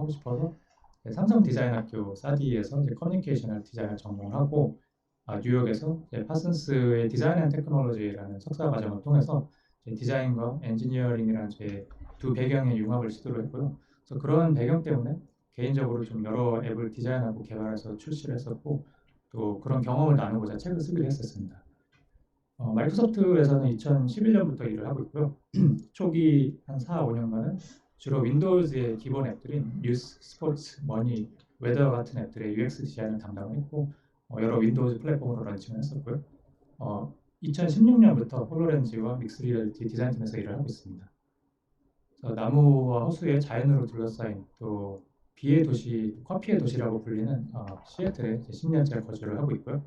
하고 싶어서 삼성 디자인학교 사디에서 이제 커뮤니케이션을 디자인을 전공하고 뉴욕에서 이제 파슨스의 디자인 앤 테크놀로지라는 석사 과정을 통해서 이제 디자인과 엔지니어링이라는 제 두 배경의 융합을 시도를 했고요. 그래서 그런 배경 때문에 개인적으로 좀 여러 앱을 디자인하고 개발해서 출시를 했었고 또 그런 경험을 나누고자 책을 쓰기로 했었습니다. 마이크로소프트에서는 2011년부터 일을 하고 있고요. 초기 한 4, 5년간은 주로 윈도우즈의 기본 앱들인 뉴스, 스포츠, 머니, 웨더 같은 앱들의 UX 디자인을 담당을 했고 여러 윈도우즈 플랫폼으로 런칭을 했었고요. 2016년부터 홀로렌즈와 믹스 리얼리티 디자인 팀에서 일을 하고 있습니다. 나무와 호수의 자연으로 둘러싸인 또 비의 도시, 커피의 도시라고 불리는 시애틀에 10년째 거주를 하고 있고요.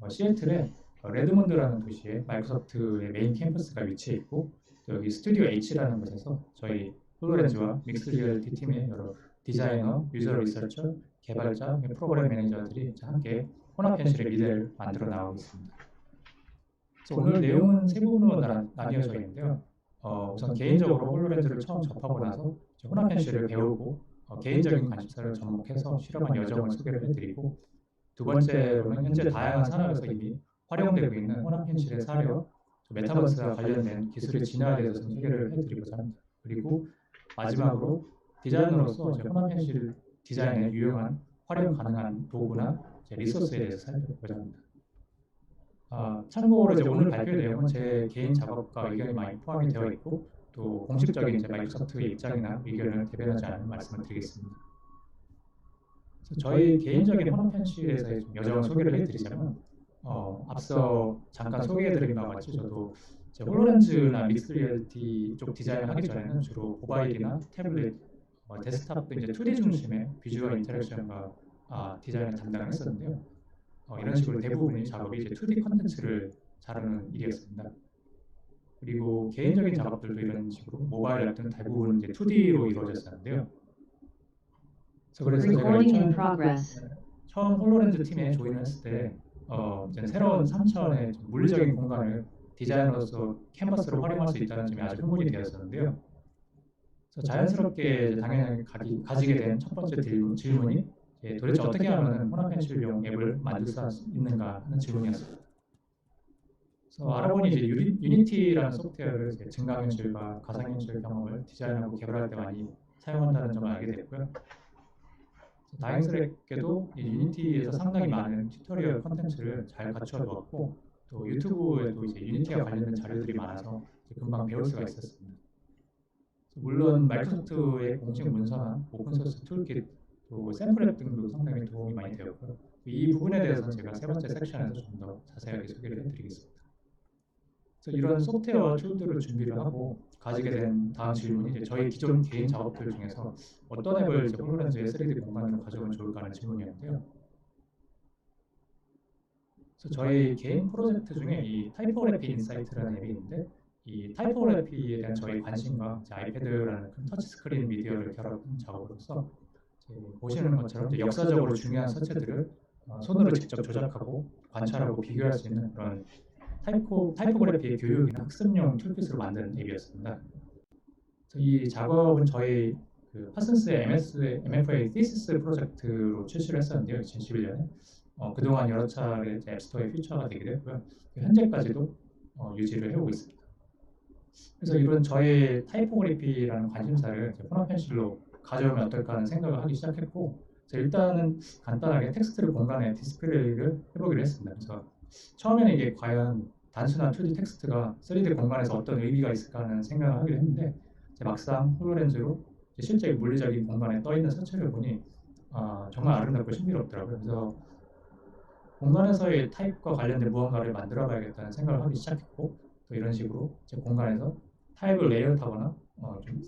시애틀에 레드몬드라는 도시에 마이크로소프트의 메인 캠퍼스가 위치해 있고 여기 스튜디오 H라는 곳에서 저희 홀로렌즈와 믹스 리얼리티 팀의 여러 디자이너, 유저 리서처, 개발자, 프로그램 매니저들이 함께 혼합현실의 미래를 만들어 나가고 있습니다. 그래서 오늘 내용은 세 부분으로 나뉘어져 있는데요. 우선 개인적으로 홀로렌즈를 처음 접하고 나서 혼합현실을 배우고 개인적인 관심사를 접목해서 실험한 여정을 소개를 해드리고 두 번째로는 현재 다양한 산업에서 이미 활용되고 있는 혼합현실의 사례와 메타버스와 관련된 기술의 진화에 대해서 소개를 해드리고자 합니다. 그리고 마지막으로 디자이너로서 혼합현실 디자인에 유용한 활용 가능한 도구나 리소스에 대해서 살펴보고자 합니다. 참고로 오늘 발표 내용은 제 개인 작업과 의견이 많이 포함이 되어 있고 또 공식적인 마이크로소프트의 입장이나 의견을 대변하지 않는 말씀을 드리겠습니다. 저희 개인적인 혼합현실에서의 여정을 소개를 해드리자면 앞서 잠깐 소개해드린 바와 같이 저도 홀로렌즈나 믹스 리얼리티 쪽 디자인을 하기 전에는 주로 모바일이나 태블릿, 데스크탑 등 이제 2D 중심의 비주얼 인터랙션과 디자인을 담당을 했었는데요. 이런 식으로 대부분의 작업이 이제 2D 컨텐츠를 다루는 일이었습니다. 그리고 개인적인 작업들도 이런 식으로 모바일 앱 등 대부분 이제 2D로 이루어졌었는데요. 그래서 제가 처음 홀로렌즈 팀에 조인을 했을 때 새로운 3차원의 물리적인 공간을 디자이너로서 캔버스로 활용할 수 있다는 점이 아주 흥분이 되었었는데요. 그래서 자연스럽게 당연히 가지게 된 첫 번째 질문이 도대체 어떻게 하면 혼합현실용 앱을 만들 수 있는가 하는 질문이었습니다. 그래서 알아보니 이제 유니티라는 소프트웨어를 증강현실과 가상현실 경험을 디자인하고 개발할 때 많이 사용한다는 점을 알게 됐고요. 다행스럽게도 유니티에서 상당히 많은 튜토리얼 컨텐츠를 잘 갖춰 두었고 또 유튜브에도 이제 유니티와 관련된 자료들이 많아서 금방 배울 수가 있었습니다. 물론 마이크로소프트의 공식 문서나 오픈소스 툴킷, 또 샘플앱 등도 상당히 도움이 많이 되었고요. 이 부분에 대해서는 제가 세 번째 섹션에서 좀 더 자세하게 소개를 해드리겠습니다. 그래서 이런 소프트웨어 툴들을 준비를 하고 가지게 된 다음 질문이 이제 저희 기존 개인 작업들 중에서 어떤 앱을 이제 홀로렌즈의 3D 공간으로 가져오면 좋을까 하는 질문이었는데요. 그래서 저희 개인 프로젝트 중에 이 타이포그래피 인사이트라는 앱이 있는데 이 타이포그래피에 대한 저희 관심과 아이패드라는 큰 터치스크린 미디어를 결합한 작업으로서 보시는 것처럼 역사적으로 중요한 서체들을 손으로 직접 조작하고 관찰하고 비교할 수 있는 그런 타이포그래피의 교육이나 학습용 툴킷으로 만든 앱이었습니다. 이 작업은 저희 파슨스의 MFA thesis 프로젝트로 출시를 했었는데요. 2011년에 그동안 여러 차례 앱스토어에 피처가 되기도 했고요. 현재까지도 유지를 해오고 있습니다. 그래서 이런 저의 타이포그래피라는 관심사를 혼합현실로 가져오면 어떨까 하는 생각을 하기 시작했고 일단은 간단하게 텍스트를 공간에 디스플레이를 해보기로 했습니다. 그래서 처음에는 이게 과연 단순한 2D 텍스트가 3D 공간에서 어떤 의미가 있을까 하는 생각을 하기로 했는데 막상 홀로렌즈로 실제 물리적인 공간에 떠있는 서체를 보니 정말 아름답고 신비롭더라고요. 그래서 공간에서의 타입과 관련된 무언가를 만들어 봐야겠다는 생각을 하기 시작했고 또 이런 식으로 제 공간에서 타입을 레이아웃하거나 좀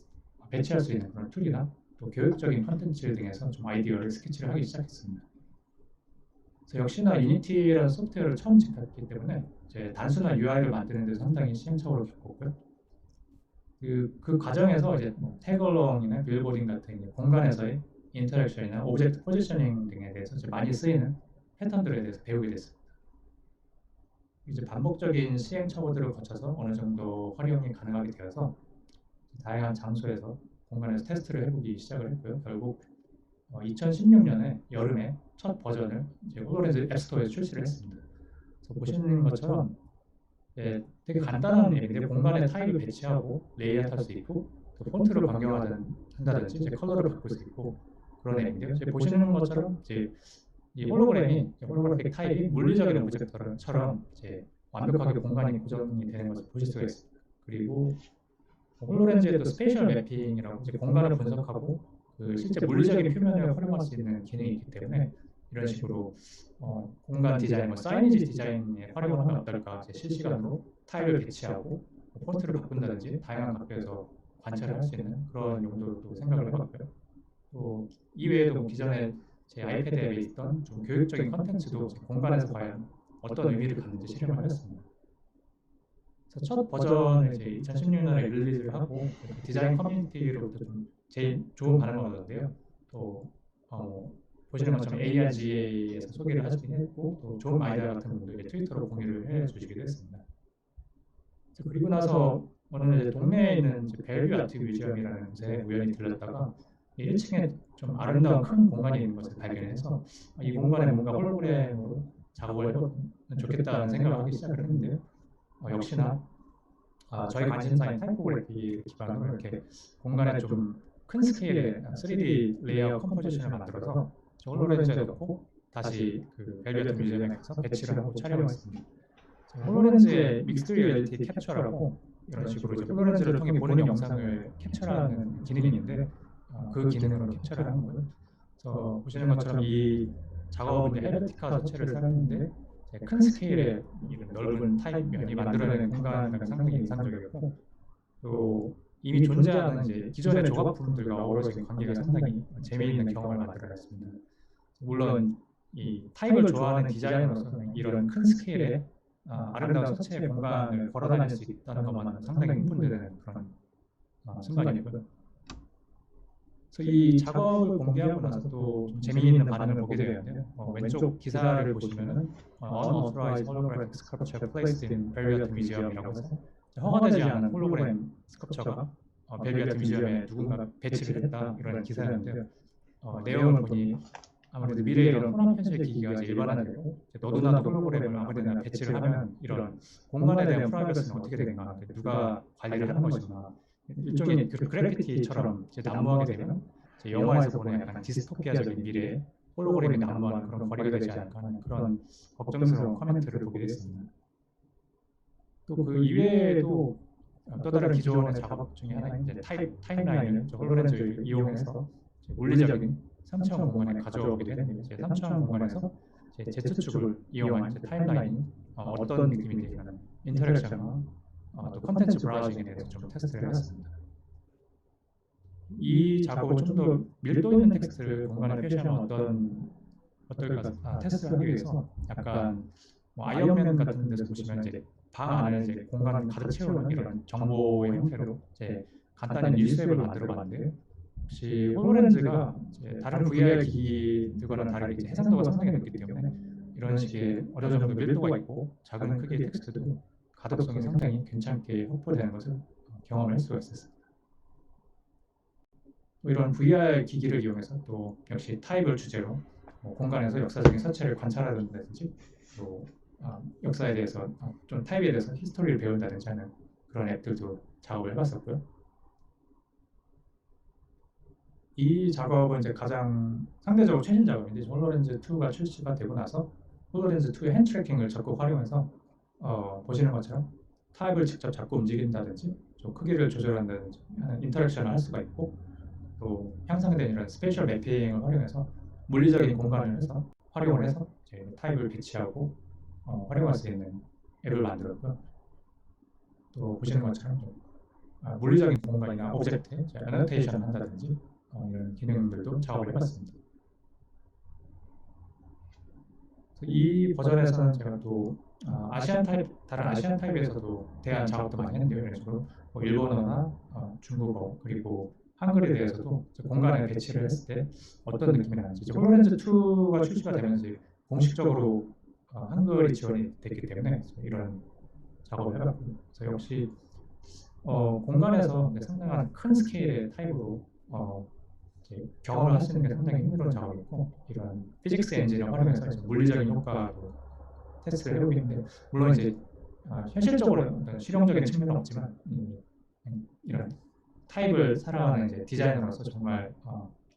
배치할 수 있는 그런 툴이나 또 교육적인 컨텐츠 등에서 좀 아이디어를 스케치를 하기 시작했습니다. 그래서 역시나 유니티라는 소프트웨어를 처음 접했기 때문에 이제 단순한 UI를 만드는 데 상당히 시행착오를 겪었고요. 그 과정에서 이제 태그얼롱이나 빌보딩 같은 공간에서의 인터랙션이나 오브젝트 포지셔닝 등에 대해서 이제 많이 쓰이는 패턴들에 대해서 배우게 됐습니다. 이제 반복적인 시행착오들을 거쳐서 어느 정도 활용이 가능하게 되어서 다양한 장소에서 공간에서 테스트를 해보기 시작을 했고요. 결국 2016년에 여름에 첫 버전을 이제 홀로렌즈 앱스토어에서 출시를 했습니다. 그래서 보시는 것처럼 되게 간단한 앱인데 공간에 타입을 배치하고 레이아웃 할 수 있고 또 폰트를 변경한다든지 이제 컬러를 바꿀 수 있고 그런 앱인데요. 이제 보시는 것처럼 이제 이 홀로그래픽 타입이 물리적인 오브젝트처럼 이제 완벽하게 공간이 고정이 되는 것을 보실 수가 있습니다. 그리고 홀로렌즈에도 스페이셜 매핑이라고 이제 공간을 분석하고 그 실제 물리적인 표면을 활용할 수 있는 기능이 있기 때문에 이런 식으로 공간 디자인, 사이니지 디자인에 활용을 하면 어떨까 이제 실시간으로 타입을 배치하고 폰트를 바꾼다든지 다양한 각도에서 관찰을 할 수 있는 그런 용도도 생각을 해봤고요. 또 이외에도 기존에 제 아이패드 앱에 있던 좀 교육적인 컨텐츠도 공간에서 과연 어떤 의미를 갖는지 실험을 했습니다. 그래서 첫 버전을 이제 2016년에 릴리즈를 하고 디자인 커뮤니티로부터 좀 제일 좋은 반응을 얻었는데요. 또 보시는 것처럼 ARGA에서 소개를 하시긴 했고 또 좋은 아이디어 같은 분도 이제 트위터로 공유를 해주시기도 했습니다. 그리고 나서 오늘 이제 동네에 있는 벨뷰 아트 뮤지엄이라는 곳에 우연히 들렀다가 1층에 좀 아름다운 큰 공간이 있는 것을 발견해서 이 공간에 뭔가 홀로그램으로 작업을 해보면 좋겠다는 생각을 하기 시작을 했는데요. 역시나 저희 관심사인 타이포그래피를 기반으로 이렇게 공간에 좀 큰 스케일의 3D 레이아웃 컴포지션을 만들어서 홀로렌즈에 넣고 다시 그 벨벳 뮤지엄에 가서 배치를 하고 촬영했습니다. 홀로렌즈의 믹스드 리얼리티 캡처라고 이런 식으로 이제 홀로렌즈를 통해 보는 영상을 캡처하는 기능이 있는데 그 기능으로 캡처를 하는 거예요. 그래서 보시는 것처럼 이 작업은 헬베티카 서체를 사용했는데 큰 스케일의 이런 넓은 타입 면이 만들어내는 공간감이 상당히 인상적이었고 또 이미 존재하는 이제 기존의 조각품들과 어우러진 관계가 상당히 재미있는 경험을 만들어냈습니다. 물론 이 타입을 좋아하는 디자이너로서는 이런 큰 스케일의 아름다운 서체의 공간을 걸어다닐 수 있다는 것만으로 상당히 흥분되는 그런 순간이었고요. 그래서 이 작업을 공개하고 나서 또 좀 재미있는 반응을 보게 되었는데요. 왼쪽 기사를 보시면은 unauthorized holographic sculpture placed in 벨벳 뮤지엄이라고 해서 허가되지 않은 홀로그램 스컬프처가 벨벳 뮤지엄에 누군가 배치를 했다 이런 기사였는데요. 내용을 보니 아무래도 미래에 이런 혼합 현실 기기가 이제 일반화되고 너도나도 홀로그램을 아무데나 배치를 하면 이런 공간에 대한 프라이버시는 어떻게 되는가, 누가 관리를 하는 것인가, 일종의 그 그래피티처럼 이제 난무하게 되면 영화에서 보는 약간 디스토피아적인 미래에 홀로그램이 난무하는 그런 거리가 되지 않을까 하는 그런 걱정스러운 코멘트를 보게 됐습니다. 또 그 이외에도 또 다른 기존의 작업 중에 하나인 이제 타임라인을 홀로렌즈를 이용해서 물리적인 3차원 공간에 가져오게 되는 이제 3차원 공간에서 Z축을 이용한 타임라인이 어떤 느낌이 되냐는 인터랙션과 또 컨텐츠 브라우징에 대해서 좀 테스트를 해봤습니다. 이 작업을 좀 더 밀도 있는 텍스트를 공간에 표시하면 어떨까 테스트를 하기 위해서 약간 아이언맨 같은 데서 보시면 이제 방 안을 이제 공간을 가득 채우는 이런 정보의 형태로 이제 간단히 뉴스앱을 만들어봤는데요. 혹시 홀로렌즈가 다른 VR 기기들과는 다르게 이제 해상도가 상당히 높기 때문에 이런 식의 어느 정도 밀도가 있고 작은 크기의 텍스트도 가독성이 상당히 괜찮게 확보되는 것을 경험을 할 수가 있었습니다. 또 이런 VR 기기를 이용해서 또 역시 타입을 주제로 공간에서 역사적인 사체를 관찰한다든지 또 역사에 대해서 좀 타입에 대해서 히스토리를 배운다든지 하는 그런 앱들도 작업을 해봤었고요. 이 작업은 이제 가장 상대적으로 최신 작업인데 홀로렌즈 2가 출시가 되고 나서 홀로렌즈 2의 핸드 트래킹을 적극 활용해서 보시는 것처럼 타입을 직접 잡고 움직인다든지 좀 크기를 조절한다든지 하는 인터랙션을 할 수가 있고 또 향상된 이런 스페셜 매핑을 활용해서 물리적인 공간을 해서 활용을 해서 이제 타입을 배치하고 활용할 수 있는 앱을 만들었고요. 또 보시는 것처럼 좀 물리적인 공간이나 오브젝트에 애노테이션 한다든지 이런 기능들도 작업을 해봤습니다. 이 버전에서는 제가 또 다른 아시안 타입에서도 대한 작업도 많이 했는데요. 이런 식으로 일본어나 중국어 그리고 한글에 대해서도 공간에 배치를 했을 때 어떤 느낌이 나는지 홀로렌즈 2가 출시가 되면서 공식적으로 한글이 지원이 됐기 때문에 이런 작업을 해봤고 그래서 역시 공간에서 상당한 큰 스케일의 타입으로 이제 경험을 할 수 있는 게 상당히 힘든 작업이고, 이런 피직스 엔진을 활용해서 이제 물리적인 효과로 테스트를 해보고 있는데, 물론 이제 현실적으로 실용적인 측면은 없지만 이런 타입을 사랑하는 이제 디자이너로서 정말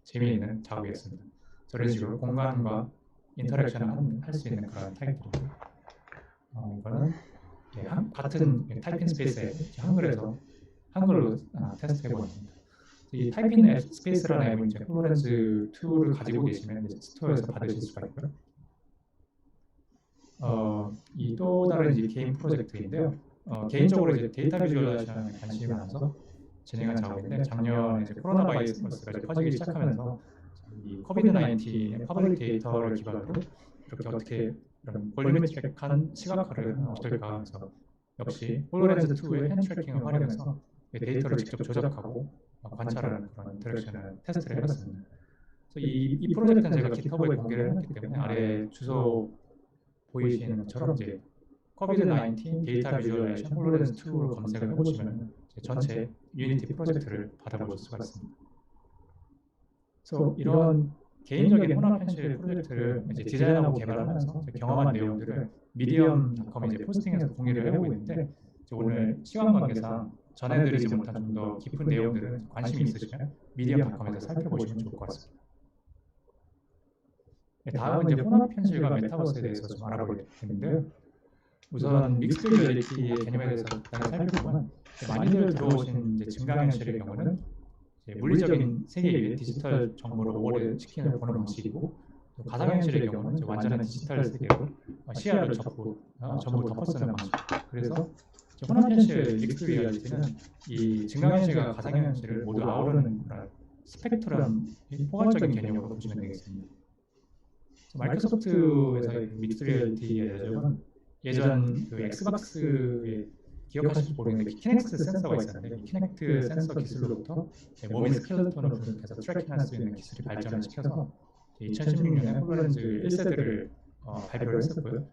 재미있는 작업이었습니다. 저런 식으로 공간과 인터랙션을 할 수 있는 그런 타입들이고, 이거는 같은 타이핑 스페이스에 한글로 테스트해보았습니다. 이 타이핑 스페이스라는 앱은 이제 홀로렌즈 2를 가지고 계시면 이제 스토어에서 받으실 수가 있고요. 이 또 다른 이제 개인 프로젝트인데요. 개인적으로 이제 데이터 비주얼라이제이션에 관심이 많아서 진행한 작업인데, 작년에 이제 코로나 바이러스가 이제 퍼지기 시작하면서 이 코비드 19의 퍼블릭 데이터를 기반으로 이렇게 어떻게 이런 볼리메트릭한 시각화를 하면 어떨까 해서, 역시 홀로렌즈 2의 핸드 트래킹을 활용해서 데이터를 직접 조작하고 관찰하는 그런 인터랙션을 테스트를 해봤습니다. 그래서 이 프로젝트는 제가 GitHub에 공개를 했기 때문에 아래 주소 보이시는 것처럼 이제 COVID-19 데이터 비주얼라이제이션 홀로렌즈 2로 검색을 해보시면 전체 유니티 프로젝트를 받아볼 수가 있습니다. 그래서 이런 개인적인 혼합 현실 프로젝트를 이제 디자인하고 개발하면서 경험한 내용들을 미디엄닷컴에 이제 포스팅해서 공유를 해오고 있는데, 오늘 시간 관계상 전해드리지 못한 좀 더 깊은 내용들은 관심이 있으시면 미디엄닷컴에서 살펴보시면 좋을 것 같습니다. 다음은 이제 혼합 현실과 메타버스에 대해서 좀 알아보게 됐는데요. 우선 믹스드 리얼리티의 개념에 대해서 간단히 살펴보면, 많이들 들어오신 이제 증강현실의 경우는 물리적인 세계 위에 디지털 정보를 오버레이시키는 보는 방식이고, 가상현실의 경우는 이제 완전한 디지털 세계로 시야를 전부 덮어쓰는 방식. 그래서 혼합현실 믹스드 리얼리티는 이 증강현실과 가상현실을 모두 아우르는 그런 스펙트럼, 포괄적인 개념으로 보시면 되겠습니다. 마이크로소프트에서의 믹스드 리얼리티의 예전은 예전 그 엑스박스에 기억하실지 모르겠는데 키넥트 센서가 있었는데, 이 키넥트 센서 기술로부터 몸의 스켈레톤을 분석해서 트래킹할 수 있는 기술이 발전을 시켜서 2016년에 홀로렌즈 1세대를 발표를 했었고요.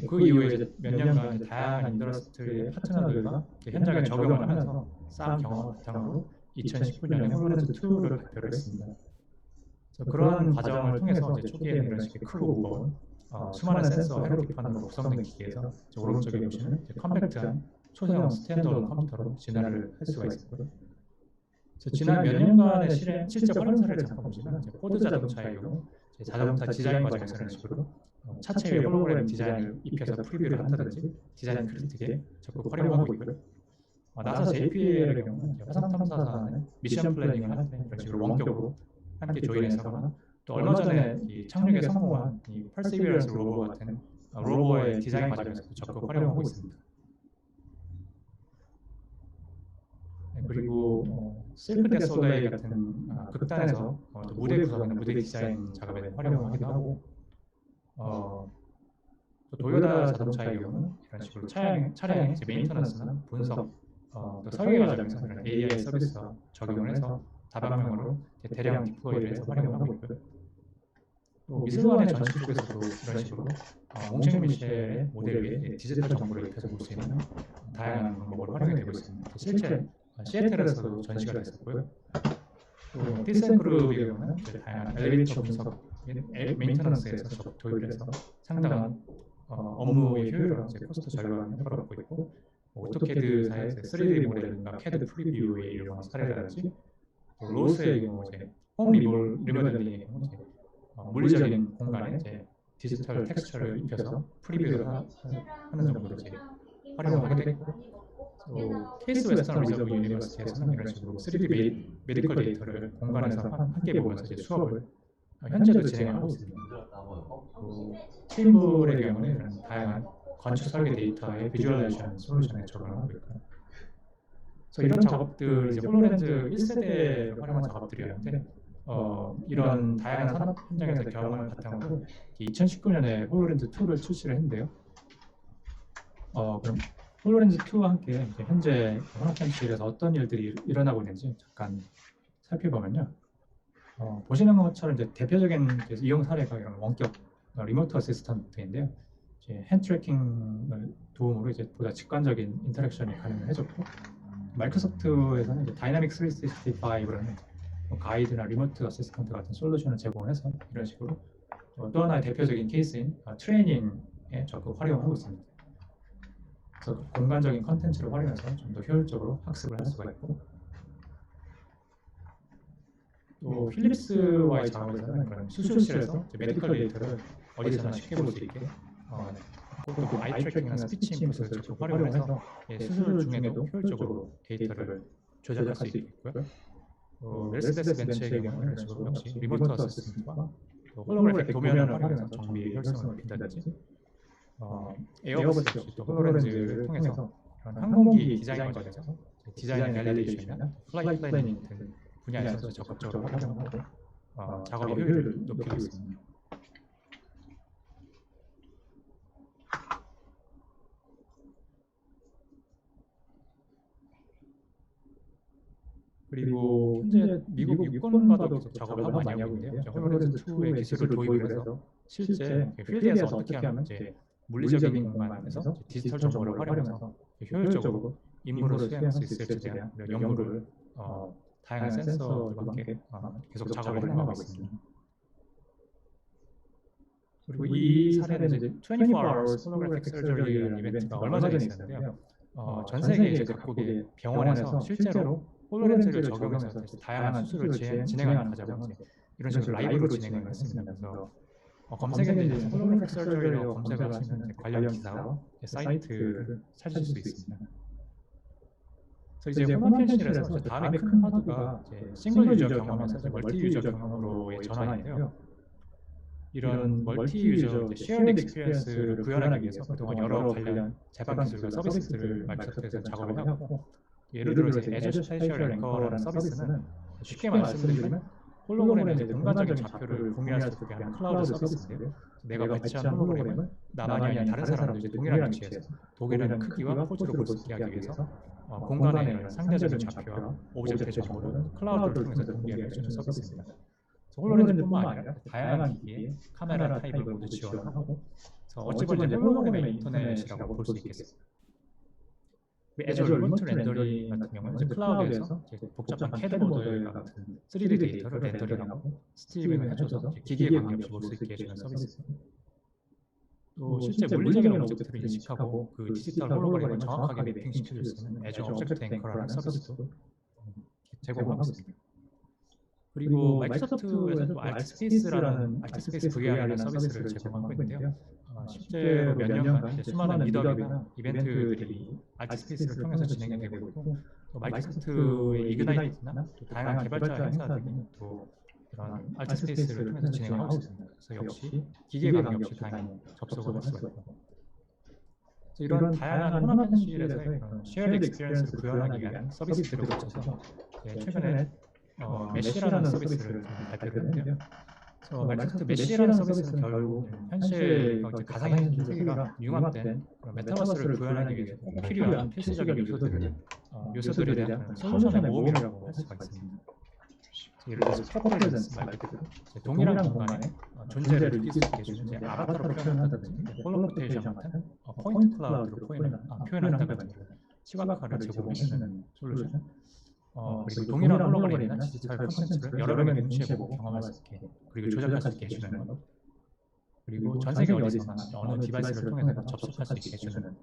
그 이후에 이제 몇 년간 이제 다양한 인더스트리의 파트너들과 현장에 적용을 하면서 쌓은 경험을 바탕으로 2019년에 홀로렌즈 2를 발표를 했습니다. 그러한 과정을 통해서 이제 초기에는 이런 식의 크고 무거운 수많은 센서 회로기판으로 구성된 기기에서 오른쪽에 보시면 컴팩트한 초소형 스탠드얼론 컴퓨터로 진화를 할 수가 있었고요. 지난 몇 년간의 실제 활용 사례를 잠깐 보시면, 포드 자동차의 경우 자동차 디자인 과정에서 이런 식으로 차체 위에 홀로그램 디자인을 입혀서 프리뷰를 한다든지 디자인 크리틱에 적극 활용하고 있고요. 나사 JPL의 경우는 화성 탐사선의 미션 플래닝을 할 때 이런 식으로 원격으로 함께 조인해서 하거나, 또 얼마 전에 이 착륙에 성공한 이 퍼시비어런스 로버 같은 로버의 디자인 과정에서도 적극 활용하고 있습니다. 그리고 실크 대 솔레이 같은 극단에서 무대 구성이나 무대 디자인 작업에 활용하기도 하고, 또 도요타 자동차의 경우는 이런 식으로 차량의 메인터넌스나 분석, 또 설계 과정에서 이런 AI 서비스와 적용을 해서 다방면으로 대량 디플로이를 해서 활용을 하고 있고요. 또 미술관의 전시 쪽에서도 이런 식으로 몽셴 미셸의 모델 위에 디지털 정보를 입혀서 볼 수 있는 다양한 방법으로 활용이 되고 있습니다. 실제 시애틀에서도 전시가 됐었고요. 또 티센그룹의 경우는 다양한 엘리베이터 분석, 메인터넌스에서 적극 도입을 해서 상당한 업무의 효율과 코스트 절감을 해결하고 있고, 오토캐드사의 3D 모델링과 캐드 프리뷰에 이용한 사례라든지, 로스의 경우 홈 리모델링의 경우 물리적인 공간에 디지털 텍스처를 입혀서 프리뷰를 하는 정도로 활용을 하게 됐고, 케이스 웨스턴 리저브 유니버시티에서는 이런 식으로 3D 메디컬 데이터를 공간에서 함께 보면서 수업을 현재도 진행하고 있습니다. 테이블의 경우는 이런 다양한 건축 설계 데이터의 비주얼라이제이션 솔루션에 적용하고 있고요. 그래서 이런 작업들 이제 홀로렌즈 1세대를 활용한 작업들이었는데, 이런 다양한 산업 현장에서 경험을 바탕으로 2019년에 홀로렌즈 2를 출시를 했는데요. 그럼 홀로렌즈 2와 함께 현재 혼합현실에서 어떤 일들이 일어나고 있는지 잠깐 살펴보면요. 보시는 것처럼 이제 대표적인 이용 사례가 이런 원격 리모트 어시스턴트인데요. 핸드 트래킹을 도움으로 이제 보다 직관적인 인터랙션이 가능해졌고, 마이크로소프트에서는 이제 다이나믹 365라는 가이드나 리모트 어시스턴트 같은 솔루션을 제공해서 이런 식으로 또 하나의 대표적인 케이스인 트레이닝에 적극 활용하고 있습니다. 그래서 공간적인 컨텐츠를 활용해서 좀 더 효율적으로 학습을 할 수가 있고, 또 필립스와의 작업에서는 그런 수술실에서 메디컬 데이터를 어디서나 쉽게 볼 수 있게 또 아이 트래킹이나 스피치 인풋을 적극 활용해서 수술 중에도 효율적으로 데이터를 조작할 수 있고요. 메르세데스 벤츠의 경우는 이런 식으로 역시 리모트 어시스턴트와 홀로그래픽 도면을 활용해서 정비의 효율성을 높인다든지, 에어버스 역시 또 홀로렌즈를 통해서 항공기 디자인 과정에서 디자인 밸리데이션이나 플라이트 플래닝 등 분야에서 적극적으로 활용하고 작업의 효율을 높이고 있습니다. 그리고 현재 미국 육군과도 계속 작업을 많이 하고 있는데요. 홀로렌즈 2의 기술을 도입을 해서 실제 필드에서 어떻게 하면 이제 물리적인 공간에서 디지털 정보를 활용해서 효율적으로 임무를 수행할 수 있을지에 대한 연구를 다양한 센서들과 함께 계속 작업을 해나가고 있습니다. 그리고 이 사례는 이제 24hours holographic surgery라는 이벤트가 얼마 전에 있었는데요. 전 세계 이제 각국의 병원에서 실제로 홀로렌즈를 적용해서 다양한 수술을 진행하는 과정을 이런 식으로 라이브로 진행을 했습니다. 그래서 검색 엔진에서 홀로그래픽 서저리라고 검색을 하시면 관련 기사와 사이트를 찾으실 수 있습니다. 그래서 이제 홈펜실에서 다음에 큰 화두가 싱글 유저 경험에서 멀티 유저 경험으로의 전환인데요. 이런 멀티 유저 쉐어드 익스피리언스를 구현하기 위해서 그동안 여러 관련 제반 기술과 서비스들을 마이크로소프트에서 작업을 해왔고, 예를 들어 애저 스페셜 앵커라는 서비스는 쉽게 말씀드리면 홀로그램의 공간적인 좌표를 공유할 수 있게 하는 클라우드 서비스인데요. 내가 배치한 홀로그램을 나만이 아닌 다른 사람도 동일한 위치에서 동일한 크기와 포즈로 볼 수 있게 하기 위해서 공간의 상대적인 좌표와 오브젝트의 정보를 클라우드를 통해서 공유하게 해주는 서비스입니다. 홀로렌즈뿐만 아니라 다양한 기기에 카메라 타입을 모두 지원하고, 어찌 보면 홀로그램의 인터넷이라고 볼 수 있겠습니다. 애저 리모트 렌더링 같은 경우는 클라우드에서 복잡한 CAD 모델 같은 3D 데이터를 렌더링하고 스트리밍을 해줘서 기기에 관계없이 볼 수 있게 해주는 서비스입니다. 또 실제 물리적인 오브젝트를 인식하고 그 디지털 홀로그램을 정확하게 매핑시켜줄 수 있는 애저 오브젝트 앵커라는 서비스도 제공하고 있습니다. 그리고 마이크로소프트에서도 알트스페이스라는 알트스페이스 VR이라는 서비스를 제공하고 있는데요. 실제로 몇 년간 수많은 미드업이나 이벤트들이 알트스페이스를 통해서 진행이 되고 있고, 또 마이크로소프트의 이그나이트나 또 다양한 개발자 행사 등이 또 이런 알트스페이스를 통해서 진행하고 있습니다. 그래서 역시 기기에 관계없이 다양히 접속을 할 수가 있고, 이런 다양한 혼합현실에서의 쉐어드 익스피리언스를 구현하기 위한 서비스들을 거쳐서 최근에 메쉬라는 서비스를 발표를 했는데요. 마이크로소프트 메쉬라는 서비스는 결국 현실 가상현실 세계가 융합된 메타버스를 구현하기 위해 필요한 필수적인 요소들에 대한 솔루션의 모음이라고 할 수가 있습니다. 예를 들어서 스포프레젠스 말 그대로 동일한 공간에 존재를 느낄 수 있게 해주는 아바타로 표현한다든지 홀로포테이션 같은 포인트 클라우드로 표현한다든지 시각화를 제공해주는 솔루션, 그리고 동일한 홀로그램이나 디지털 콘텐츠를 여러 명이 동시에 보고 경험할 수 있게, 그리고 조작할 수 있게 해주는 것, 그리고 전 세계 어디서나 어느 디바이스를 통해서 접속할 수 있게 해주는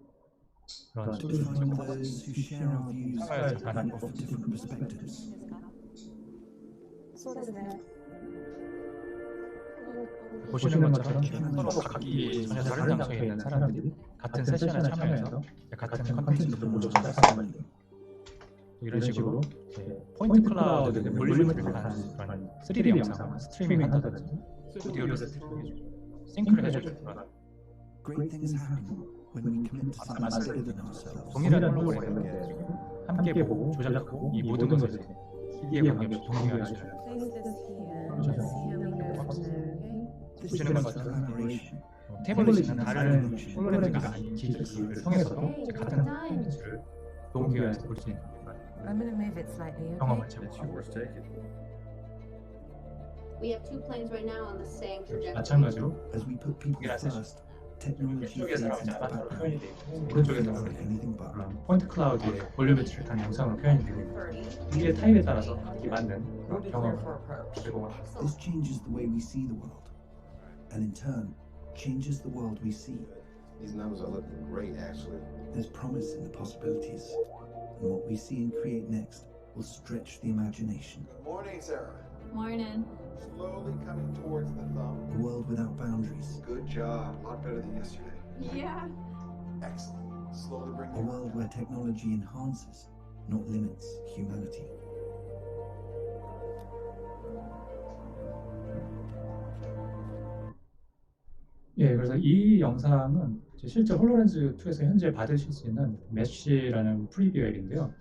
그런 솔루션을 제공합니다. 보시는 것처럼 서로 각기 전혀 다른 장소에 있는 사람들이 같은 세션에 참여해서 같은 컨텐츠를 보고 조작할 수 있는 겁니다. 이런 식으로 포인트 클라우드 볼륨을 가는 그런 3D 영상을 스트리밍 한다든지 오디오를 싱크를 해주는 동일한 홀로그램을 함께 보고 조작하고 이 모든 것을 기기에 관계없이 동의해주는 보시는 것처럼 태블릿이나 다른 홀로렌즈가 아닌 기기를 통해서도 같은 콘텐츠를 동기화해서 볼 수 있는 경험을 제공하고 We have two planes right now on the same trajectory. 마찬가지로 동일한 세션 Technology 왼쪽에서는 fades 이제 into the 아바타로 background, 표현이 되어 있고 revealing 오른쪽에서는 anything but. 그런 포인트 클라우드의 볼륨메트릭한 영상으로 표현이 되고 위의 타입에 따라서 이게 맞는 그런 경험을 제공합니다. This changes the way we see the world, and in turn, changes the world we see. These numbers are looking great, actually. There's promise in the possibilities, and what we see and create next will stretch the imagination. Good morning, Sarah. Morning. Slowly coming towards the thumb. A world without boundaries, Good job. A lot better than yesterday. Yeah. Excellent. Slowly bring a world where technology enhances, not limits, humanity. 예, 그래서 이 영상은 이제 실제 홀로렌즈 2에서 현재 받으실 수 있는 메쉬라는 프리뷰 앱인데요.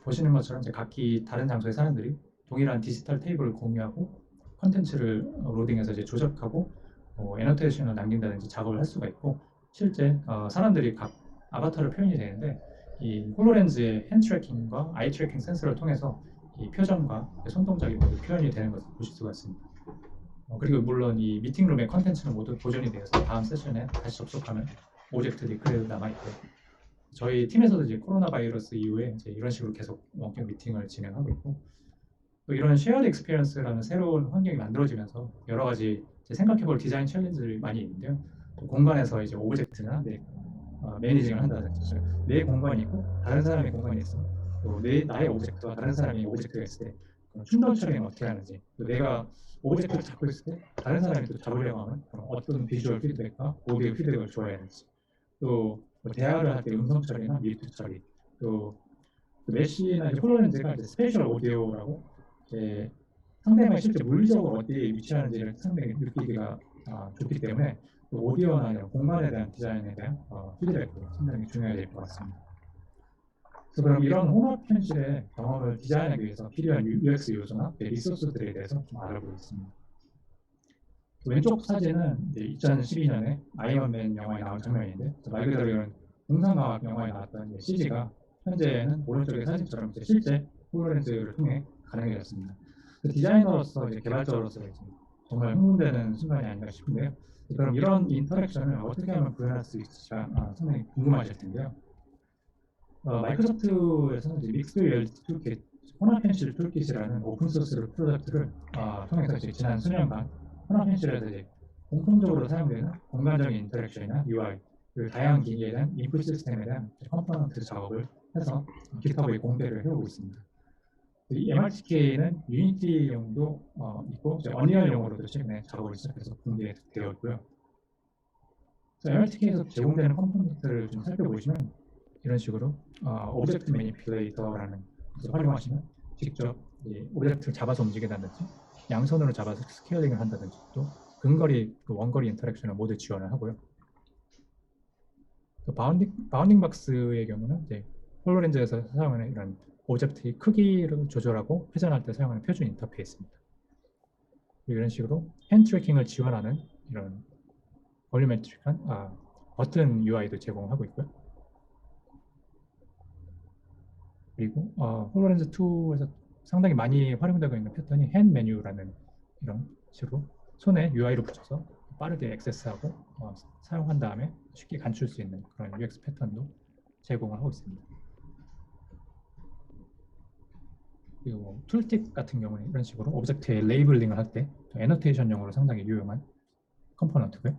보시는 것처럼 이제 각기 다른 장소의 사람들이 동일한 디지털 테이블을 공유하고 컨텐츠를 로딩해서 이제 조작하고 애노테이션을 남긴다든지 작업을 할 수가 있고 실제 사람들이 각 아바타로 표현이 되는데 이 홀로렌즈의 핸드 트래킹과 아이 트래킹 센서를 통해서 이 표정과 손 동작이 모두 표현이 되는 것을 보실 수가 있습니다. 그리고 물론 이 미팅룸의 컨텐츠는 모두 보존이 되어서 다음 세션에 다시 접속하면 오브젝트들이 그대로 남아있고요. 저희 팀에서도 이제 코로나 바이러스 이후에 이제 이런 식으로 계속 원격 미팅을 진행하고 있고 또 이런 쉐어드 익스피리언스라는 새로운 환경이 만들어지면서 여러 가지 생각해볼 디자인 챌린지들이 많이 있는데요. 또 공간에서 이제 오브젝트나 매니징을 한다든지 내 공간이 있고 다른 사람의 공간이 있어 또 나의 오브젝트와 다른 사람의 오브젝트가 있을 때 충돌 처리는 어떻게 하는지 또 내가 오브젝트를 잡고 있을 때 다른 사람이 또 잡으려고 하면 어떤 비주얼 피드백과 오디오 피드백을 줘야 하는지 또 대화를 할 때 음성 처리나 뮤트 처리 또 메쉬나 홀로렌즈가 이제 스페셜 오디오라고 상대방이 실제 물리적으로 어디에 위치하는지를 상대방이 느끼기가 좋기 때문에 또 오디오나 이런 공간에 대한 디자인에 대한 피드백도 상당히 중요해질 것 같습니다. 그래서 그럼 이런 혼합 현실의 경험을 디자인하기 위해서 필요한 UX 요소나 리소스들에 대해서 좀 알아보겠습니다. 왼쪽 사진은 2012년에 아이언맨 영화에 나온 장면인데 말 그대로 이런 공상과학 영화에 나왔던 CG가 현재는 오른쪽의 사진처럼 실제 홀로렌즈를 통해 가능해졌습니다. 디자이너로서 개발자로서 정말 흥분되는 순간이 아닌가 싶은데요. 그럼 이런 인터랙션을 어떻게 하면 구현할 수 있을지가 상당히 궁금하실 텐데요. 마이크로소프트에서는 믹스드 리얼리티 툴킷, 혼합 현실 툴킷이라는 오픈소스 프로젝트를 통해서 지난 수년간 혼합 현실에서 공통적으로 사용되는 공간적인 인터랙션이나 UI, 그리고 다양한 기기에 대한 인풋 시스템에 대한 컴포넌트 작업을 해서 GitHub에 공개를 해오고 있습니다. 이 MRTK는 유니티용도 있고 언리얼용으로도 최근에 작업을 시작해서 공개되어 있고요. MRTK에서 제공되는 컴포넌트를 좀 살펴보시면 이런 식으로 오브젝트 매니플레이터라는 것을 활용하시면 직접 오브젝트를 잡아서 움직인다든지 양손으로 잡아서 스케일링을 한다든지 또 근거리, 원거리 인터랙션을 모두 지원을 하고요. 또 바운딩 박스의 경우는 이제 홀로렌즈에서 사용하는 이런 오브젝트의 크기를 조절하고 회전할 때 사용하는 표준 인터페이스입니다. 그리고 이런 식으로 핸드 트래킹을 지원하는 이런 볼륨메트릭한 버튼 UI도 제공하고 있고요. 그리고 홀로렌즈 2에서 상당히 많이 활용되고 있는 패턴이 핸드 메뉴라는 이런 식으로 손에 UI를 붙여서 빠르게 액세스하고 사용한 다음에 쉽게 간출 수 있는 그런 UX 패턴도 제공을 하고 있습니다. 그리고 툴팁 같은 경우는 이런 식으로 오브젝트의 레이블링을 할 때 애노테이션용으로 상당히 유용한 컴포넌트고요.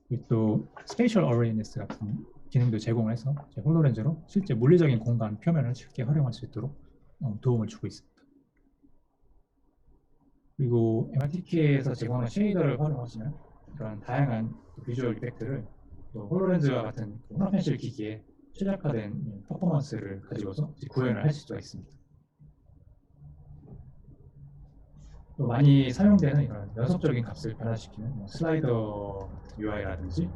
그리고 또 스페이셜 어웨이니스 같은 기능도 제공을 해서 홀로렌즈로 실제 물리적인 공간 표면을 쉽게 활용할 수 있도록 도움을 주고 있습니다. 그리고 MRTK에서 제공하는 쉐이더를 활용하시면 그런 다양한 비주얼 이펙트를 또 홀로렌즈와 같은 혼합 현실 기기에 최적화된 퍼포먼스를 가지고서 구현을 할 수가 있습니다. 또 많이 사용되는 이런 연속적인 값을 변화시키는 슬라이더 UI라든지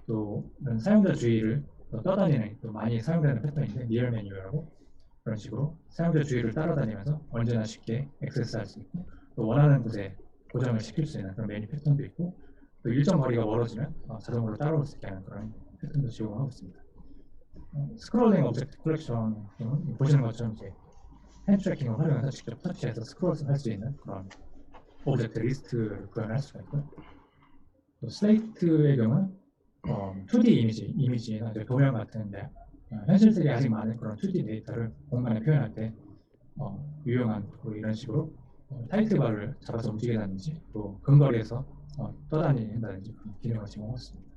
또 이런 사용자 주의를 떠다니는 또 많이 사용되는 패턴인데 리얼 메뉴라고 그런 식으로 사용자 주의를 따라다니면서 언제나 쉽게 액세스할 수 있고 또 원하는 곳에 고정을 시킬 수 있는 그런 메뉴 패턴도 있고 또 일정 거리가 멀어지면 자동으로 따라올 수 있게 하는 그런 패턴도 제공하고 있습니다. 스크롤링 오브젝트 컬렉션 보시는 것처럼 이제 핸드 트래킹을 활용해서 직접 터치해서 스크롤할 수 있는 그런 오브젝트 리스트를 구현할 수가 있고요. 또 슬레이트의 경우는 2D 이미지나 이제 도면 같은 현실들이 아직 많은 그런 2D 데이터를 공간에 표현할 때 유용한 이런 식으로 타이틀바를 잡아서 움직인다든지 또 근거리에서 떠다닌다든지 그런 기능을 제공했습니다.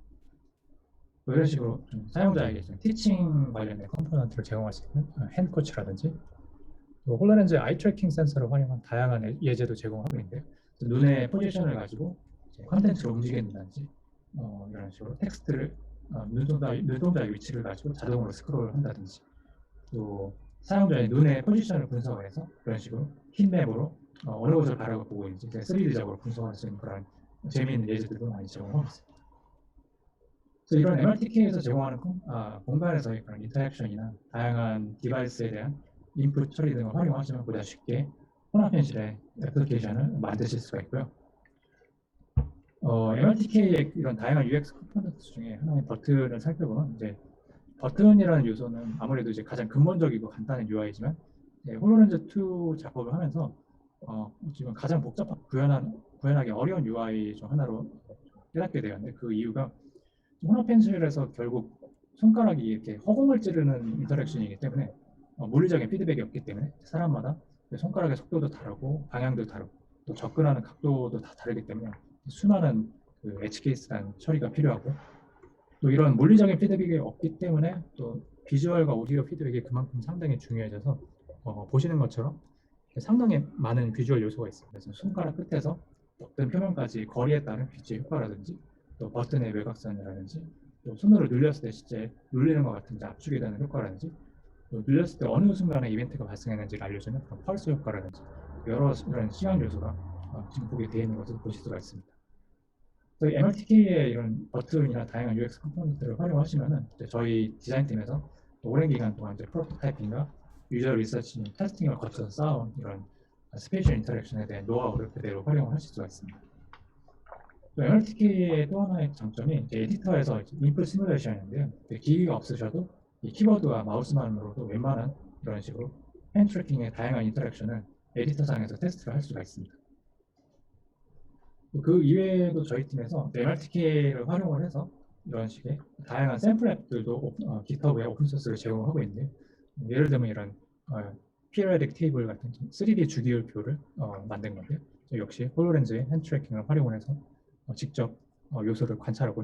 또 이런 식으로 좀 사용자에게 좀 티칭 관련된 컴포넌트를 제공할 수 있는 핸드코치라든지 또 홀로렌즈 아이 트래킹 센서를 활용한 다양한 예제도 제공하고 있는데요. 눈의 포지션을 가지고 컨텐츠를 움직인다든지 이런 식으로 텍스트를 눈동자의 위치를 가지고 자동으로 스크롤을 한다든지 또 사용자의 눈의 포지션을 분석해서 그런 식으로 힙맵으로 어느 곳을 바라보고 보고 있는지 3D적으로 분석할 수 있는 그런 재미있는 예제들도 많이 제공하고 있습니다. 그래서 이런 MRTK에서 제공하는 공간에서의 그런 인터랙션이나 다양한 디바이스에 대한 인풋 처리 등을 활용하시면 보다 쉽게 혼합현실의 애플리케이션을 만드실 수가 있고요. MRTK의 이런 다양한 UX 컴포넌트 중에 하나의 버튼을 살펴보면 이제 버튼이라는 요소는 아무래도 이제 가장 근본적이고 간단한 UI지만 홀로렌즈 2 작업을 하면서 지금 가장 복잡하고 구현하기 어려운 UI 중 하나로 깨닫게 되었는데 그 이유가 혼합현실에서 결국 손가락이 이렇게 허공을 찌르는 인터랙션이기 때문에 물리적인 피드백이 없기 때문에 사람마다 손가락의 속도도 다르고 방향도 다르고 또 접근하는 각도도 다 다르기 때문에 수많은 엣지 케이스라는 처리가 필요하고 또 이런 물리적인 피드백이 없기 때문에 또 비주얼과 오디오 피드백이 그만큼 상당히 중요해져서 보시는 것처럼 상당히 많은 비주얼 요소가 있습니다. 그래서 손가락 끝에서 버튼 표면까지 거리에 따른 빛의 효과라든지 또 버튼의 외곽선이라든지 또 손으로 눌렸을 때 실제 눌리는 것 같은 압축이 되는 효과라든지 또 눌렸을 때 어느 순간에 이벤트가 발생했는지를 알려주는 그런 펄스 효과라든지 여러 이런 시각 요소가 지금 보게 되어 있는 것을 보실 수가 있습니다. 저희 MRTK의 이런 버튼이나 다양한 UX 컴포넌트를 활용하시면은 저희 디자인팀에서 오랜 기간 동안 이제 프로토타이핑과 유저 리서치, 테스팅을 거쳐서 쌓아온 이런 스페이셜 인터랙션에 대한 노하우를 그대로 활용하실 수가 있습니다. MRTK의 또 하나의 장점이 에디터에서 인풋 시뮬레이션인데요. 기기가 없으셔도 이 키보드와 마우스만으로도 웬만한 이런 식으로 핸드 트래킹의 다양한 인터랙션을 에디터상에서 테스트를 할 수가 있습니다. 그 이외에도 저희 팀에서 MRTK를 활용을 해서 이런 식의 다양한 샘플 앱들도 GitHub에 오픈소스를 제공하고 있는데 예를 들면 이런 periodic table 같은 3D 주기율표를 만든 건데요. 역시 홀로렌즈의 핸드 트래킹을 활용을 해서 직접 요소를 관찰하고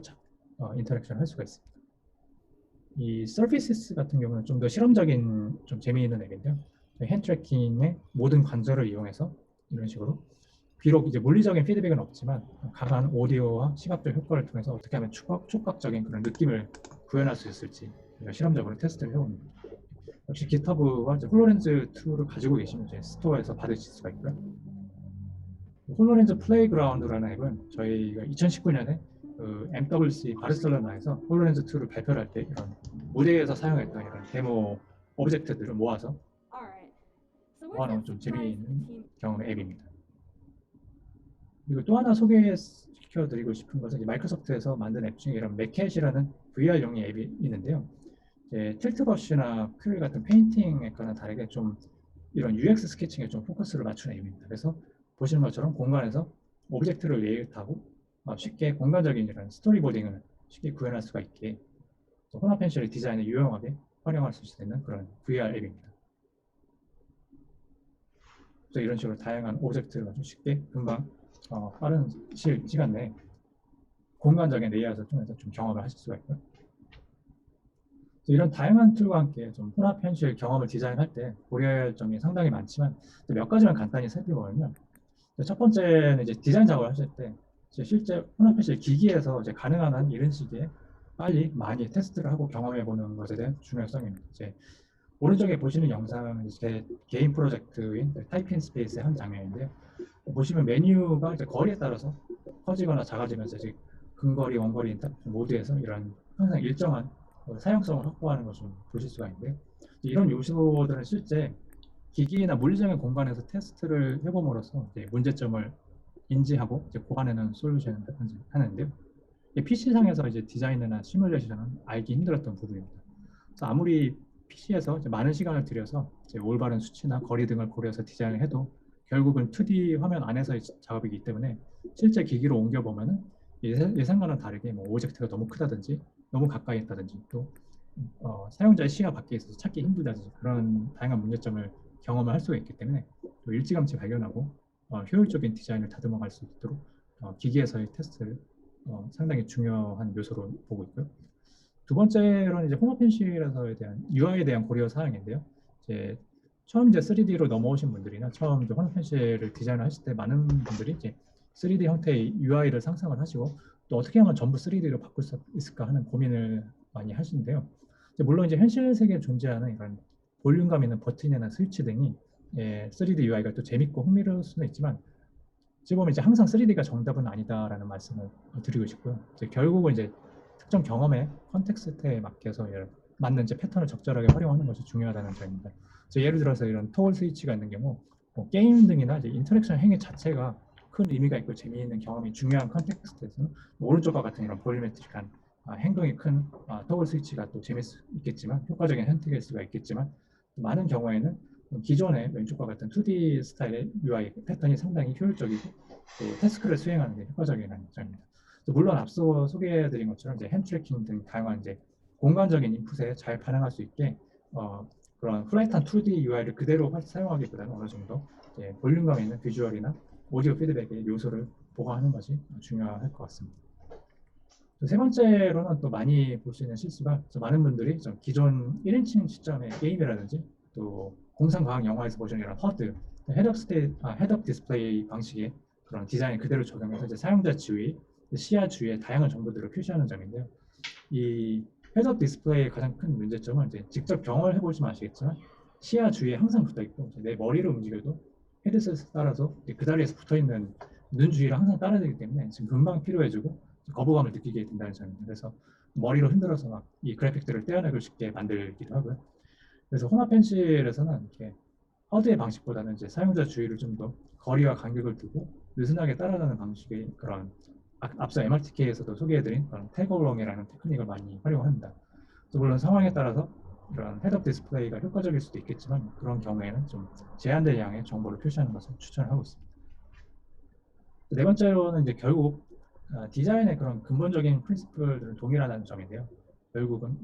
인터랙션을 할 수가 있습니다. 이 서피시스 같은 경우는 좀 더 실험적인 좀 재미있는 앱인데요. 핸드 트래킹의 모든 관절을 이용해서 이런 식으로 비록 이제 물리적인 피드백은 없지만 강한 오디오와 시각적 효과를 통해서 어떻게 하면 촉각적인 그런 느낌을 구현할 수 있을지 실험적으로 테스트를 해봅니다. 역시 GitHub와 홀로렌즈 2를 가지고 계시면 이제 스토어에서 받으실 수가 있고요. 홀로렌즈 플레이그라운드라는 앱은 저희가 2019년에 MWC 바르셀로나에서 홀로렌즈 2를 발표를 할 때 이런 무대에서 사용했던 이런 데모 오브젝트들을 모아서 모아놓은 좀 재미있는 경험의 앱입니다. 그리고 또 하나 소개시켜드리고 싶은 것은 마이크로소프트에서 만든 앱 중에 이런 맥캣이라는 VR용의 앱이 있는데요. 틸트버시나 큐리 같은 페인팅 앱과는 다르게 좀 이런 UX 스케칭에 좀 포커스를 맞추는 앱입니다. 그래서 보시는 것처럼 공간에서 오브젝트를 레이아웃하고 쉽게 공간적인 이런 스토리보딩을 쉽게 구현할 수가 있게 혼합현실의 디자인을 유용하게 활용할 수 있는 그런 VR 앱입니다. 그래서 이런 식으로 다양한 오브젝트를 아주 쉽게 금방 빠른 시간 내에 공간적인 레이아웃을 통해서 좀 경험을 하실 수가 있고요. 이런 다양한 툴과 함께 좀 혼합현실 경험을 디자인할 때 고려할 점이 상당히 많지만 몇 가지만 간단히 살펴보면요. 첫 번째는 이제 디자인 작업을 하실 때 실제 혼합현실 기기에서 이제 가능한 한 이런 식의 빨리 많이 테스트를 하고 경험해 보는 것에 대한 중요성입니다. 이제 오른쪽에 보시는 영상은 제 개인 프로젝트인 타이핑 스페이스의 한 장면인데요. 보시면 메뉴가 이제 거리에 따라서 커지거나 작아지면서 이제 근거리, 원거리 모두에서 이런 항상 일정한 사용성을 확보하는 것을 보실 수가 있는데요. 이런 요소들은 실제 기기나 물리적인 공간에서 테스트를 해봄으로써 문제점을 인지하고 이제 보완하는 솔루션을 하는데요. PC상에서 이제 디자인이나 시뮬레이션은 알기 힘들었던 부분입니다. 그래서 아무리 PC에서 많은 시간을 들여서 올바른 수치나 거리 등을 고려해서 디자인을 해도 결국은 2D 화면 안에서의 작업이기 때문에 실제 기기로 옮겨보면은 예상과는 다르게 뭐 오브젝트가 너무 크다든지 너무 가까이 있다든지 또 사용자의 시야 밖에 있어서 찾기 힘들다든지 그런 다양한 문제점을 경험을 할 수가 있기 때문에 또 일찌감치 발견하고 효율적인 디자인을 다듬어갈 수 있도록 기기에서의 테스트를 상당히 중요한 요소로 보고 있고요. 두 번째로는 이제 홈어펜실에서에 대한 UI에 대한 고려 사항인데요. 이제 처음 이제 3D로 넘어오신 분들이나 처음 이제 홈어펜실을 디자인을 하실 때 많은 분들이 이제 3D 형태의 UI를 상상을 하시고 또 어떻게 하면 전부 3D로 바꿀 수 있을까 하는 고민을 많이 하시는데요. 물론 이제 현실 세계에 존재하는 이런 볼륨감 있는 버튼이나 스위치 등이 3D UI가 또 재밌고 흥미로울 수는 있지만 어찌 보면 이제 항상 3D가 정답은 아니다라는 말씀을 드리고 싶고요. 결국은 이제 특정 경험의 컨텍스트에 맞게서 맞는 이제 패턴을 적절하게 활용하는 것이 중요하다는 점입니다. 예를 들어서 이런 토글 스위치가 있는 경우 뭐 게임 등이나 이제 인터랙션 행위 자체가 큰 의미가 있고 재미있는 경험이 중요한 컨텍스트에서는 오른쪽과 같은 이런 볼리메트릭한 행동이 큰 토글 스위치가 또 재밌겠지만 효과적인 선택일 수가 있겠지만 많은 경우에는 기존의 왼쪽과 같은 2D 스타일의 UI 패턴이 상당히 효율적이고 또 태스크를 수행하는 데 효과적인 점입니다. 물론 앞서 소개해드린 것처럼 이제 핸드 트래킹 등 다양한 이제 공간적인 인풋에 잘 반응할 수 있게 그런 플랫한 2D UI를 그대로 사용하기보다는 어느 정도 볼륨감 있는 비주얼이나 오디오 피드백의 요소를 보강하는 것이 중요할 것 같습니다. 세 번째로는 또 많이 볼 수 있는 실수가 많은 분들이 좀 기존 1인칭 시점의 게임이라든지 또 공상과학 영화에서 보시는 이런 허드, 헤드업 디스플레이 방식의 그런 디자인 그대로 적용해서 이제 사용자 지위, 시야 주위의 다양한 정보들을 표시하는 점인데요. 이 헤드업 디스플레이의 가장 큰 문제점은 이제 직접 경험을 해보시면 아시겠지만 시야 주위에 항상 붙어 있고 내 머리를 움직여도 헤드셋에 따라서 그 자리에서 붙어 있는 눈 주위를 항상 따라야 되기 때문에 지금 금방 필요해지고 거부감을 느끼게 된다는 점입니다. 그래서 머리로 흔들어서 막 이 그래픽들을 떼어내고 싶게 만들기도 하고요. 그래서 혼합 펜실에서는 이렇게 허드의 방식보다는 이제 사용자 주의를 좀 더 거리와 간격을 두고 느슨하게 따라가는 방식의 그런 앞서 MRTK에서도 소개해드린 그런 태그어롱이라는 테크닉을 많이 활용합니다. 물론 상황에 따라서 이런 헤드업 디스플레이가 효과적일 수도 있겠지만 그런 경우에는 좀 제한된 양의 정보를 표시하는 것을 추천을 하고 있습니다. 네 번째로는 이제 결국 디자인의 그런 근본적인 프린시플들은 동일하다는 점인데요. 결국은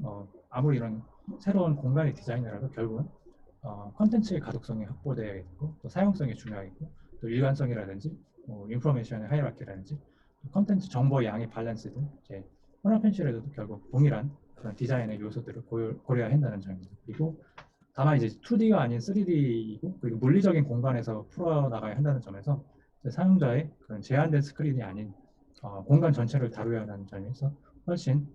아무리 이런 새로운 공간의 디자인이라도 결국은 컨텐츠의 가독성이 확보되어야겠고 또 사용성이 중요하겠고 또 일관성이라든지 인포메이션의 하이라키라든지 컨텐츠 정보의 양의 밸런스 등 혼합 펜실에도 결국 동일한 그런 디자인의 요소들을 고려해야 한다는 점입니다. 그리고 다만 이제 2D가 아닌 3D이고 그리고 물리적인 공간에서 풀어나가야 한다는 점에서 사용자의 그런 제한된 스크린이 아닌 공간 전체를 다루어야 한다는 점에서 훨씬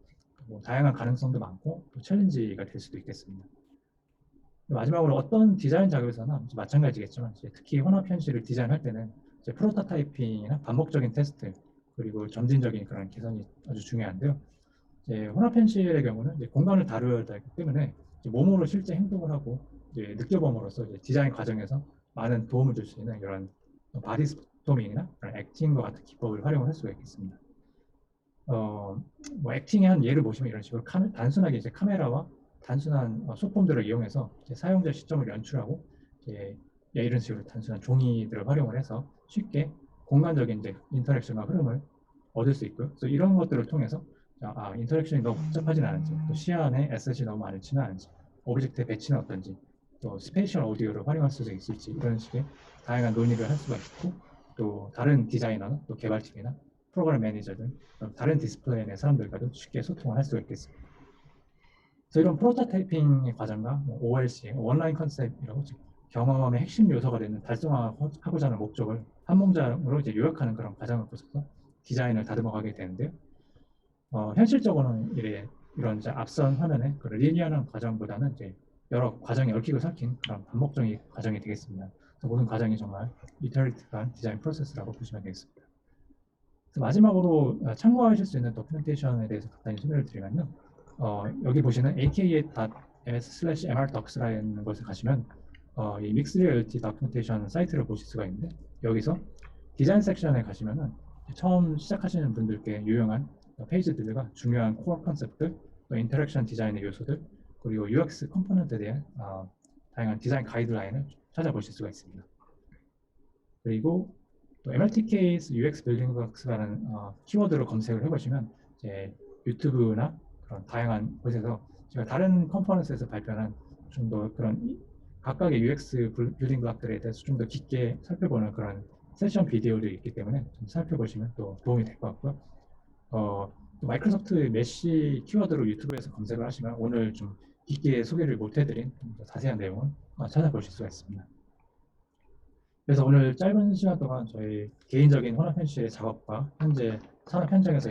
다양한 가능성도 많고 또 챌린지가 될 수도 있겠습니다. 마지막으로 어떤 디자인 작업에서나 마찬가지겠지만 특히 혼합 현실을 디자인할 때는 프로토타이핑이나 반복적인 테스트 그리고 점진적인 그런 개선이 아주 중요한데요. 혼합 현실의 경우는 공간을 다루어야 하기 때문에 몸으로 실제 행동을 하고 느껴봄으로써 디자인 과정에서 많은 도움을 줄 수 있는 이런 바디 스토밍이나 액팅과 같은 기법을 활용할 수가 있겠습니다. 뭐 액팅의 한 예를 보시면 이런 식으로 단순하게 카메라와 단순한 소품들을 이용해서 사용자 시점을 연출하고 이런 식으로 단순한 종이들을 활용을 해서 쉽게 공간적인 인터랙션과 흐름을 얻을 수 있고요. 그래서 이런 것들을 통해서 인터랙션이 너무 복잡하진 않은지, 또 시야 안에 에셋이 너무 많지는 않은지, 오브젝트의 배치는 어떤지, 또 스페이셜 오디오를 활용할 수 있을지 이런 식의 다양한 논의를 할 수가 있고 또 다른 디자이너나 또 개발팀이나 프로그램 매니저 등 다른 디스플레이의 사람들과도 쉽게 소통을 할 수가 있겠습니다. 그래서 이런 프로토타이핑의 과정과 OLC, 원라인 컨셉이라고 경험의 핵심 요소가 되는 달성하고자 하는 목적을 한 문장으로 요약하는 그런 과정을 거쳐서 디자인을 다듬어가게 되는데요. 현실적으로는 이런 앞선 화면의 그 리니어한 과정보다는 여러 과정이 얽히고 섞인 그런 반복적인 과정이 되겠습니다. 모든 과정이 정말 이터레이티브한 디자인 프로세스라고 보시면 되겠습니다. 마지막으로 참고하실 수 있는 도큐멘테이션에 대해서 간단히 소개를 드리면요. 여기 보시는 aka.ms/mrdocs라는 것을 가시면 이 믹스 리얼리티 도큐멘테이션 사이트를 보실 수가 있는데 여기서 디자인 섹션에 가시면은 처음 시작하시는 분들께 유용한 페이지들과 중요한 코어 컨셉들, 또 인터랙션 디자인의 요소들, 그리고 UX 컴포넌트에 대한 다양한 디자인 가이드라인을 찾아보실 수가 있습니다. 그리고 또 MLTK's UX 빌딩 블록스라는 키워드로 검색을 해보시면 이제 유튜브나 그런 다양한 곳에서 제가 다른 컨퍼런스에서 발표한 좀 더 그런 각각의 UX 빌딩 블록들에 대해서 좀 더 깊게 살펴보는 그런 세션 비디오들이 있기 때문에 좀 살펴보시면 또 도움이 될 것 같고요. 또 마이크로소프트 메쉬 키워드로 유튜브에서 검색을 하시면 오늘 좀 깊게 소개를 못 해드린 좀 더 자세한 내용을 찾아보실 수가 있습니다. 그래서 오늘 짧은 시간 동안 저희 개인적인 혼합 편집의 작업과 현재 산업 현장에서